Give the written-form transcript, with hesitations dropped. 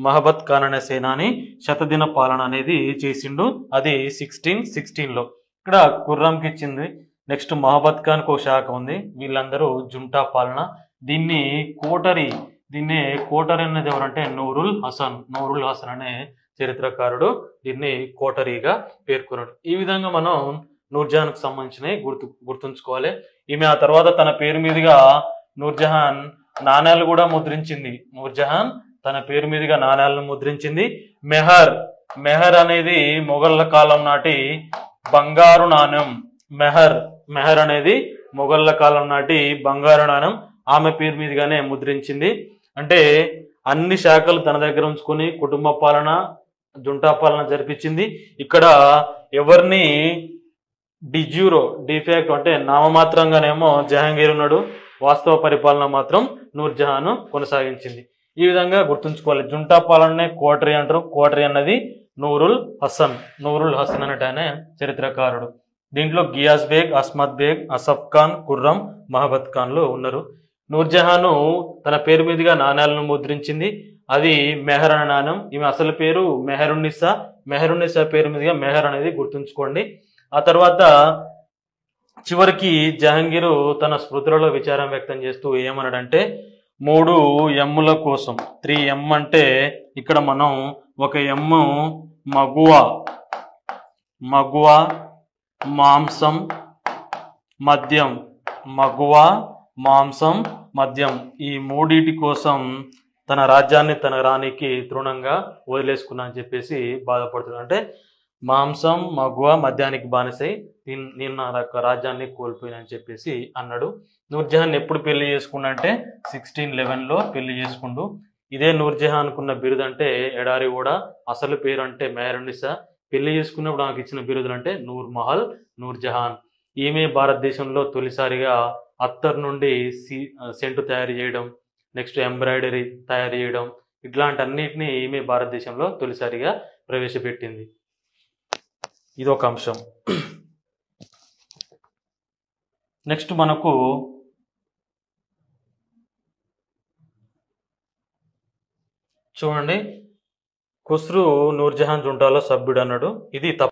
మహబత్ ఖాన్ అనే సేనాని శతదిన పాలన అనేది చేసిండు. అది 1616లో. ఇక్కడ ఖుర్రంకి ఇచ్చింది. నెక్స్ట్ మహబత్ ఖాన్ కో శాఖ ఉంది. వీళ్ళందరూ జుంటా పాలన. దీన్ని కోటరీ అనేది ఎవరంటే నూరుల్ హసన్ అనే చరిత్రకారుడు దీన్ని కోటరీగా పేర్కొన్నాడు. ఈ విధంగా మనం నూర్జహాన్కు సంబంధించినవి గుర్తుంచుకోవాలి. ఈమె ఆ తర్వాత తన పేరు మీదుగా నూర్జహాన్ నాణ్యాలు కూడా ముద్రించింది. నూర్జహాన్ తన పేరు మీదుగా నాణ్యాలను ముద్రించింది. మెహర్ అనేది మొఘళ్ళ కాలం నాటి బంగారు నాణ్యం. మెహర్ అనేది మొఘళ్ళ కాలం నాటి బంగారు నాణ్యం ఆమె పేరు మీదుగానే ముద్రించింది. అంటే అన్ని శాఖలు తన దగ్గర ఉంచుకొని కుటుంబ పాలన, జుంటా పాలన జరిపించింది. ఇక్కడ ఎవరిని డిఫాక్ట్ అంటే నామమాత్రంగానేమో జహాంగీర్ ఉన్నాడు, వాస్తవ పరిపాలన మాత్రం నూర్జహాన్ కొనసాగించింది. ఈ విధంగా గుర్తుంచుకోవాలి. జుంటా పాలననే కోటరీ అంటారు. కోటరీ అన్నది నూరుల్ హసన్ అనేట ఆయన చరిత్రకారుడు. దీంట్లో గియాస్ బేగ్, అస్మద్ బేగ్, అసఫ్ ఖాన్, ఖుర్రం, మహబత్ ఖాన్లు ఉన్నారు. నూర్జహాన్ తన పేరు మీదుగా నాణ్యాలను ముద్రించింది. అది మెహర్ అనే నాణ్యం. ఈమె అసలు పేరు మెహరున్నిసా పేరు మీదుగా మెహర్ అనేది గుర్తుంచుకోండి. ఆ తర్వాత చివరికి జహాంగీరు తన స్మృతులలో విచారం వ్యక్తం చేస్తూ ఏమన్నాడంటే 3 ఎమ్ముల కోసం 3M అంటే ఇక్కడ మనం ఒక ఎమ్ మగువ మాంసం మద్యం ఈ మూడిటి కోసం తన రాజ్యాన్ని తన రాణికి తృణంగా వదిలేసుకున్నా అని చెప్పేసి బాధపడుతున్నాడు. అంటే మాంసం మగువ మద్యానికి బానిసై నేను నా రాజ్యాన్ని కోల్పోయినా అని చెప్పేసి అన్నాడు. నూర్జహాన్ ఎప్పుడు పెళ్లి చేసుకున్నా అంటే 1611లో పెళ్లి చేసుకుండు. ఇదే నూర్జహాన్కున్న బిరుదు అంటే ఎడారి కూడా. అసలు పేరు అంటే మెహరున్నిసా. పెళ్లి చేసుకున్నప్పుడు నాకు ఇచ్చిన బిరుదులు అంటే నూర్జహాన్. ఈమె భారతదేశంలో తొలిసారిగా అత్తర్ నుండి సెంటు తయారు చేయడం, నెక్స్ట్ ఎంబ్రాయిడరీ తయారు చేయడం, ఇట్లాంటి అన్నిటినీ ఈమె భారతదేశంలో తొలిసారిగా ప్రవేశపెట్టింది. ఇదొక అంశం. నెక్స్ట్ మనకు చూడండి, ఖుస్రు నూర్జహాన్ జుంటాలో సభ్యుడు అన్నాడు. ఇది తప్పు.